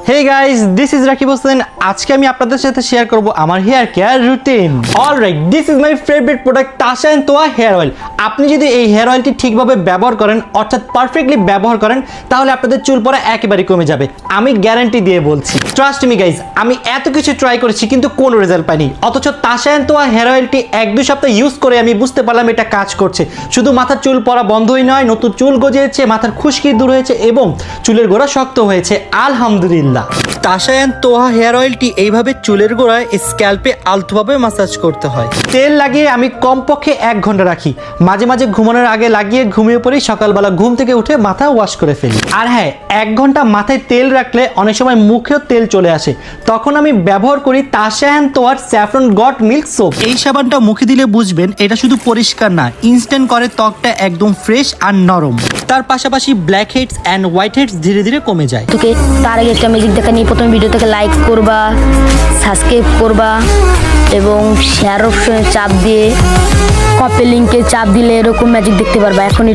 Hey guys, this is Rakib Hossain. আজকে আমি আপনাদের সাথে শেয়ার করব আমার hair care routine. Alright, this is my favourite product Tasha and Toya hair oil. আপনি যদি এই হেয়ার অয়েলটি ঠিকভাবে ব্যবহার করেন, অর্থাৎ পারফেক্টলি ব্যবহার করেন, তাহলে আপনাদের চুল পড়া একেবারে কমে যাবে। আমি গ্যারান্টি দিয়ে বলছি। ট্রাস্ট মি গাইজ, আমি এত কিছু ট্রাই করেছি কিন্তু কোনো রেজাল্ট পাইনি। অথচ তাশা এন্ড তোয়া হেয়ার অয়েলটি 1-2 সপ্তাহ ইউজ করে আমি বুঝতে পারলাম এটা কাজ করছে। শুধু মাথার চুল পড়া বন্ধই নয়, নতুন চুল গজিয়েছে, মাথার খুশকি দূর হয়েছে এবং চুলের গোড়া শক্ত হয়েছে। আলহামদুলিল্লাহ। তাশা এন্ড তোয়া হেয়ার অয়েলটি এইভাবে চুলের গোড়ায় স্ক্যাল্পে আলতোভাবে ম্যাসাজ করতে হয়। তেল লাগিয়ে আমি কমপক্ষে 1 ঘন্টা রাখি। মাঝে মাঝে ঘুমানোর আগে লাগিয়ে ঘুমিয়ে পড়ি, সকালবেলা ঘুম থেকে উঠে মাথা ওয়াশ করে ফেলি। আর হ্যাঁ, 1 ঘন্টা মাথায় তেল রাখলে অনেক সময় মুখেও তেল চলে আসে, তখন আমি ব্যবহার করি তাশা এন্ড তোয়ার স্যাফরন গট মিল্ক সোপ। এই সাবানটা মুখে দিলে বুঝবেন এটা শুধু পরিষ্কার না, ইনস্ট্যান্ট করে ত্বকটা একদম ফ্রেশ আর নরম। তার পাশাপাশি black heads and white heads ধীরে ধীরে কমে যায়। তোকে তার আগে একটা ম্যাজিক দেখা নিয়ে প্রথমে ভিডিওটাকে লাইক করবা, সাবস্ক্রাইব করবা এবং শেয়ার অপশনে চাপ দিয়ে কপি লিংকে চাপ দিলে এরকম ম্যাজিক দেখতে পারবা। এখনই